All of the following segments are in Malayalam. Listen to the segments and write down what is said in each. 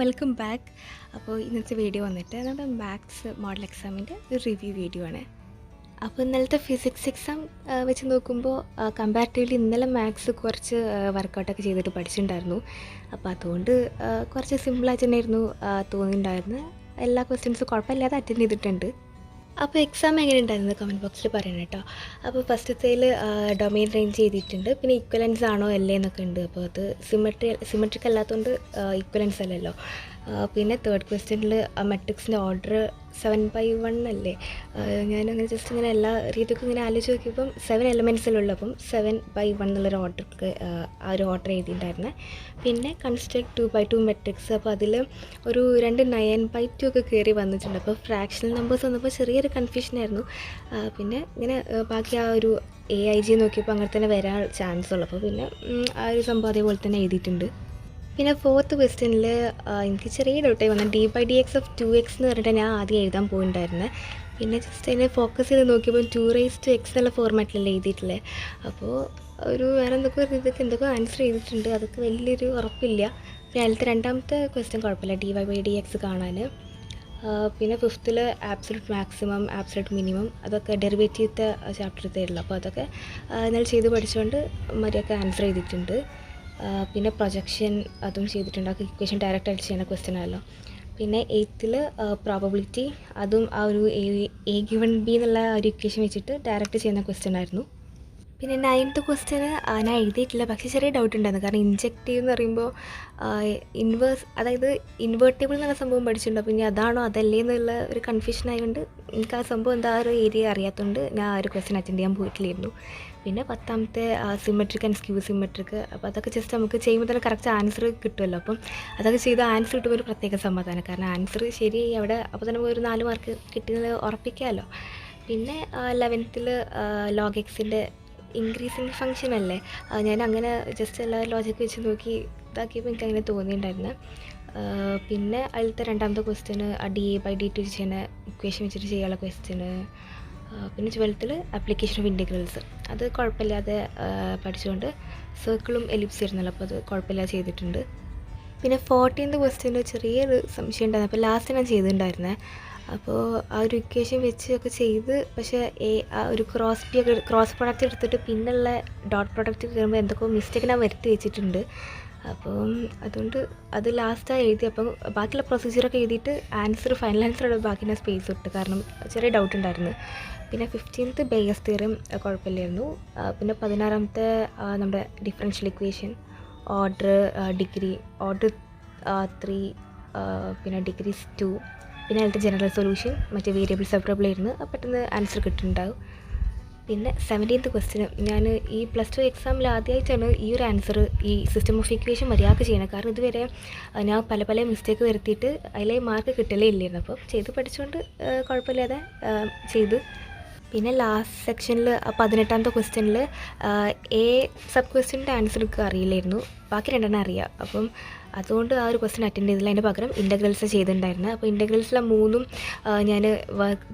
Welcome back. അപ്പോൾ ഇന്നത്തെ വീഡിയോ വന്നിട്ട് നമ്മുടെ മാത്സ് മോഡൽ എക്സാമിൻ്റെ ഒരു റിവ്യൂ വീഡിയോ ആണ്. അപ്പോൾ ഇന്നലത്തെ ഫിസിക്സ് എക്സാം വെച്ച് നോക്കുമ്പോൾ കമ്പാരിറ്റീവ്ലി ഇന്നലെ മാത്സ് കുറച്ച് വർക്കൗട്ടൊക്കെ ചെയ്തിട്ട് പഠിച്ചിട്ടുണ്ടായിരുന്നു. അപ്പോൾ അതുകൊണ്ട് കുറച്ച് സിമ്പിളായിട്ട് തന്നെയായിരുന്നു തോന്നിയിട്ടുണ്ടായിരുന്നത്. എല്ലാ ക്വസ്റ്റ്യൻസും കുഴപ്പമില്ലാതെ അറ്റൻഡ് ചെയ്തിട്ടുണ്ട്. അപ്പോൾ എക്സാം എങ്ങനെ ഉണ്ടായിരുന്നു കമൻറ്റ് ബോക്സിൽ പറയണം കേട്ടോ. അപ്പോൾ ഫസ്റ്റത്തേൽ ഡൊമെയിൻ റേഞ്ച് ചെയ്തിട്ടുണ്ട്, പിന്നെ ഈക്വലൻസ് ആണോ അല്ലേ എന്നൊക്കെ ഉണ്ട്. അപ്പോൾ അത് സിമെട്രിക് അല്ലാത്തതുകൊണ്ട് ഈക്വലൻസ് അല്ലല്ലോ. പിന്നെ തേർഡ് ക്വസ്റ്റ്യനിൽ മെട്രിക്സിൻ്റെ ഓർഡർ 7/1 അല്ലേ. ഞാനങ്ങനെ ജസ്റ്റ് ഇങ്ങനെ എല്ലാ രീതിക്കും ഇങ്ങനെ ആലോചിച്ച് നോക്കിയപ്പം 7 എലമെൻറ്റ്സിലുള്ളൂ, അപ്പം 7/1 എന്നുള്ളൊരു ഓർഡർക്ക് ആ ഒരു ഓർഡർ എഴുതിയിട്ടുണ്ടായിരുന്നത്. പിന്നെ കൺസ്ട്രക്ട് 2/2 മെട്രിക്സ്, അപ്പോൾ അതിൽ ഒരു 2 9/2 ഒക്കെ കയറി വന്നിട്ടുണ്ട്. അപ്പോൾ ഫ്രാക്ഷണൽ നമ്പേഴ്സ് വന്നപ്പോൾ ചെറിയൊരു കൺഫ്യൂഷനായിരുന്നു. പിന്നെ ഇങ്ങനെ ബാക്കി ആ ഒരു AIG നോക്കിയപ്പോൾ അങ്ങനെ തന്നെ വരാൻ ചാൻസ് ഉള്ളൂ. അപ്പോൾ പിന്നെ ആ ഒരു സംഭവം അതേപോലെ തന്നെ എഴുതിയിട്ടുണ്ട്. പിന്നെ ഫോർത്ത് ക്വസ്റ്റ്യനിൽ എനിക്ക് ചെറിയ ഡൗട്ടായി വന്നത് d/dx of 2x എന്ന് പറഞ്ഞിട്ട് ഞാൻ ആദ്യം എഴുതാൻ പോയിട്ടുണ്ടായിരുന്നത്. പിന്നെ ജസ്റ്റ് അതിനെ ഫോക്കസ് ചെയ്ത് നോക്കിയപ്പോൾ 2x എന്നുള്ള ഫോർമാറ്റിലല്ലേ എഴുതിയിട്ടുള്ളത്. അപ്പോൾ ഒരു വേറെ എന്തൊക്കെ ആൻസർ ചെയ്തിട്ടുണ്ട്, അതൊക്കെ വലിയൊരു ഉറപ്പില്ല. പിന്നെ അതിലത്തെ രണ്ടാമത്തെ ക്വസ്റ്റ്യൻ കുഴപ്പമില്ല, dy/dx കാണാൻ. പിന്നെ ഫിഫ്ത്തിൽ ആബ്സലൂട്ട് മാക്സിമം ആബ്സലൂട്ട് മിനിമം അതൊക്കെ ഡെറിവേറ്റീവത്തെ ചാപ്റ്ററത്തെ ഉള്ളു. അപ്പോൾ അതൊക്കെ ഇന്നലെ ചെയ്ത് പഠിച്ചുകൊണ്ട് മര്യാദക്ക് ആൻസർ ചെയ്തിട്ടുണ്ട്. പിന്നെ പ്രൊജക്ഷൻ അതും ചെയ്തിട്ടുണ്ട്, ആ ഇക്വേഷൻ ഡയറക്റ്റായിട്ട് ചെയ്യുന്ന ക്വസ്റ്റ്യൻ ആണല്ലോ. പിന്നെ 8th പ്രോബബിലിറ്റി, അതും ആ ഒരു A given B എന്നുള്ള ഒരു ഇക്വേഷൻ വെച്ചിട്ട് ഡയറക്റ്റ് ചെയ്യുന്ന ക്വസ്റ്റ്യൻ ആയിരുന്നു. പിന്നെ 9th ക്വസ്റ്റ്യന് ഞാൻ എഴുതിയിട്ടില്ല, പക്ഷേ ചെറിയ ഡൗട്ട് ഉണ്ടായിരുന്നു. കാരണം ഇൻജെക്റ്റീവ് എന്ന് പറയുമ്പോൾ ഇൻവേഴ്സ്, അതായത് ഇൻവേർട്ടബിൾ എന്നുള്ള സംഭവം പഠിച്ചിട്ടുണ്ട്. അപ്പോൾ ഇനി അതാണോ അതല്ലേ എന്നുള്ള ഒരു കൺഫ്യൂഷൻ ആയതുകൊണ്ട് എനിക്ക് ആ സംഭവം എന്താ ഒരു ഏരിയ അറിയാത്തതുകൊണ്ട് ഞാൻ ആ ഒരു ക്വസ്റ്റ്യൻ അറ്റൻഡ് ചെയ്യാൻ പോയിട്ടില്ലായിരുന്നു. പിന്നെ 10th symmetric and skew symmetric, അപ്പോൾ അതൊക്കെ ജസ്റ്റ് നമുക്ക് ചെയ്യുമ്പോൾ തന്നെ കറക്റ്റ് ആൻസർ കിട്ടുമല്ലോ. അപ്പം അതൊക്കെ ചെയ്ത് ആൻസർ കിട്ടുമ്പോൾ ഒരു പ്രത്യേക സമാധാനം, കാരണം ആൻസർ ശരിയായി അവിടെ അപ്പോൾ തന്നെ ഒരു 4 മാർക്ക് കിട്ടുന്നത് ഉറപ്പിക്കാമല്ലോ. പിന്നെ 11th log xൻ്റെ ഇൻക്രീസിങ് ഫംഗ്ഷൻ അല്ലേ, ഞാൻ അങ്ങനെ ജസ്റ്റ് എല്ലാ ലോജിക്ക് വെച്ച് നോക്കി ഇതാക്കിയപ്പോൾ എനിക്ക് അങ്ങനെ തോന്നിയിട്ടുണ്ടായിരുന്നു. പിന്നെ അതിലത്തെ രണ്ടാമത്തെ ക്വസ്റ്റ്യന് dA/dt ചെയ്യുന്ന ഇക്വേഷൻ വെച്ചിട്ട് ചെയ്യാനുള്ള ക്വസ്റ്റ്യന്. പിന്നെ 12th ആപ്ലിക്കേഷൻ ഓഫ് ഇൻറ്റഗ്രൽസ്, അത് കുഴപ്പമില്ലാതെ പഠിച്ചുകൊണ്ട് സർക്കിളും എലിപ്സ് വരുന്നല്ലോ, അപ്പോൾ അത് കുഴപ്പമില്ലാതെ ചെയ്തിട്ടുണ്ട്. പിന്നെ 14th ക്വസ്റ്റ്യന് ചെറിയൊരു സംശയം ഉണ്ടായിരുന്നു, അപ്പോൾ ലാസ്റ്റ് ഞാൻ ചെയ്തിട്ടുണ്ടായിരുന്നത്. അപ്പോൾ ആ ഒരു ഇക്വേഷൻ വെച്ച് ഒക്കെ ചെയ്ത്, പക്ഷേ ആ ഒരു ക്രോസ് പ്രൊഡക്റ്റ് എടുത്തിട്ട് പിന്നുള്ള ഡോട്ട് പ്രൊഡക്റ്റ് കയറുമ്പോൾ എന്തൊക്കെ മിസ്റ്റേക്ക് ഞാൻ വരുത്തി വെച്ചിട്ടുണ്ട്. അപ്പം അതുകൊണ്ട് അത് ലാസ്റ്റാണ് എഴുതി. അപ്പം ബാക്കിയുള്ള പ്രൊസീജിയറൊക്കെ എഴുതിയിട്ട് ഫൈനൽ ആൻസറോടെ ബാക്കി ഞാൻ സ്പേസ് ഇട്ട്, കാരണം ചെറിയ ഡൗട്ട് ഉണ്ടായിരുന്നു. പിന്നെ 15th ബേയസ് തിയറം കുഴപ്പമില്ലായിരുന്നു. പിന്നെ 16th നമ്മുടെ ഡിഫറൻഷ്യൽ ഇക്വേഷൻ, ഓർഡർ 3, പിന്നെ ഡിഗ്രീസ് 2, പിന്നെ അതിലത്തെ ജനറൽ സൊല്യൂഷൻ മറ്റേ വേരിയബിൾ സെപ്പറബിൾ ആയിരുന്നു, പെട്ടെന്ന് ആൻസർ കിട്ടുന്നുണ്ടാവും. പിന്നെ 17th ക്വസ്റ്റ്യന് ഞാൻ ഈ +2 എക്സാമിൽ ആദ്യമായിട്ടാണ് ഈ ഒരു ആൻസർ ഈ സിസ്റ്റം ഓഫ് ഇക്വേഷൻ മര്യാദക്ക് ചെയ്യണം. കാരണം ഇതുവരെ ഞാൻ പല മിസ്റ്റേക്ക് വരുത്തിയിട്ട് അതിലെ മാർക്ക് കിട്ടലേ ഇല്ലായിരുന്നു. അപ്പോൾ ചെയ്ത് പഠിച്ചുകൊണ്ട് കുഴപ്പമില്ലാതെ ചെയ്ത്. പിന്നെ ലാസ്റ്റ് സെക്ഷനിൽ 18th ക്വസ്റ്റ്യനിൽ സബ് ക്വസ്റ്റ്യൻ്റെ ആൻസർ എനിക്ക് അറിയില്ലായിരുന്നു, ബാക്കി 2 അറിയാം. അപ്പം അതുകൊണ്ട് ആ ഒരു ക്വസ്റ്റ്യൻ അറ്റൻഡ് ചെയ്തില്ല, അതിൻ്റെ പകരം ഇൻ്റഗ്രൽസ് ചെയ്തിട്ടുണ്ടായിരുന്നത്. അപ്പോൾ ഇൻ്റഗ്രൽസിലെ 3 ഞാൻ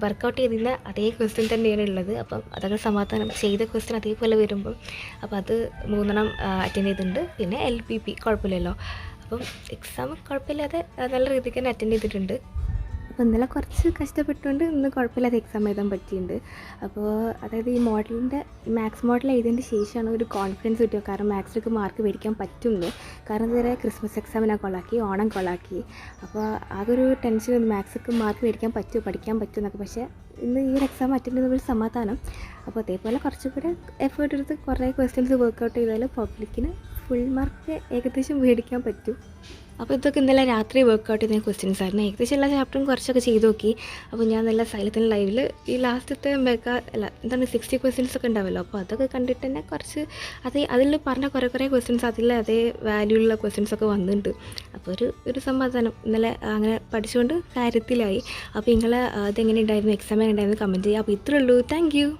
വർക്കൗട്ട് ചെയ്തിരുന്ന അതേ ക്വസ്റ്റ്യൻ തന്നെയാണ് ഉള്ളത്. അപ്പം അതൊക്കെ സമാധാനം, ചെയ്ത ക്വസ്റ്റ്യൻ അതേപോലെ വരുമ്പം അപ്പോൾ അത് 3 അറ്റൻഡ് ചെയ്തിട്ടുണ്ട്. പിന്നെ LPP കുഴപ്പമില്ലല്ലോ. അപ്പം എക്സാം കുഴപ്പമില്ലാതെ നല്ല രീതിക്ക് തന്നെ അറ്റൻഡ് ചെയ്തിട്ടുണ്ട്. അപ്പോൾ ഇന്നലെ കുറച്ച് കഷ്ടപ്പെട്ടുകൊണ്ട് ഇന്ന് കുഴപ്പമില്ലാതെ എക്സാം എഴുതാൻ പറ്റിയിട്ടുണ്ട്. അപ്പോൾ അതായത് ഈ മാത്സ് മോഡൽ എഴുതിയതിൻ്റെ ശേഷമാണ് ഒരു കോൺഫിഡൻസ് കിട്ടിയത്, കാരണം മാത്സിലേക്ക് മാർക്ക് മേടിക്കാൻ പറ്റുമെന്ന്. കാരണം ഇതുവരെ ക്രിസ്മസ് എക്സാം ഞാൻ കൊള്ളാക്കി, ഓണം കൊള്ളാക്കി. അപ്പോൾ ആകൊരു ടെൻഷൻ, മാത്സൊക്കെ മാർക്ക് മേടിക്കാൻ പറ്റുമോ, പഠിക്കാൻ പറ്റുമെന്നൊക്കെ. പക്ഷേ ഇന്ന് ഈ ഒരു എക്സാം അറ്റൻഡ് ചെയ്യുന്നൊരു സമാധാനം. അപ്പോൾ അതേപോലെ കുറച്ചുകൂടെ എഫേർട്ട് എടുത്ത് കുറേ ക്വസ്റ്റ്യൻസ് വർക്കൗട്ട് ചെയ്താൽ പബ്ലിക്കിന് ഫുൾ മാർക്ക് ഏകദേശം മേടിക്കാൻ പറ്റും. അപ്പോൾ ഇതൊക്കെ ഇന്നലെ രാത്രി വർക്കൗട്ട് ചെയ്ത ക്വസ്റ്റ്യൻസ് ആയിരുന്നു. ഏകദേശം എല്ലാ ചാപ്റ്ററും കുറച്ചൊക്കെ ചെയ്ത് നോക്കി. അപ്പോൾ ഞാൻ നല്ല സൈലത്തിൽ ലൈവിൽ ഈ ലാസ്റ്റത്തെ 60 ക്വസ്റ്റ്യൻസ് ഒക്കെ ഉണ്ടാവുമല്ലോ, അപ്പോൾ അതൊക്കെ കണ്ടിട്ട് തന്നെ കുറച്ച് അതിൽ പറഞ്ഞ കുറേ ക്വസ്റ്റ്യൻസ് അതിൽ അതേ വാല്യൂള്ള ക്വസ്റ്റ്യൻസൊക്കെ വന്നിട്ടുണ്ട്. അപ്പോൾ ഒരു സമാധാനം, ഇന്നലെ അങ്ങനെ പഠിച്ചുകൊണ്ട് കാര്യത്തിലായി. അപ്പോൾ നിങ്ങൾ അതെങ്ങനെ ഉണ്ടായിരുന്നു, എക്സാം എങ്ങനെ ഉണ്ടായിരുന്നു കമൻറ്റ് ചെയ്യുക. അപ്പോൾ ഇത്രയേ ഉള്ളൂ. Thank you.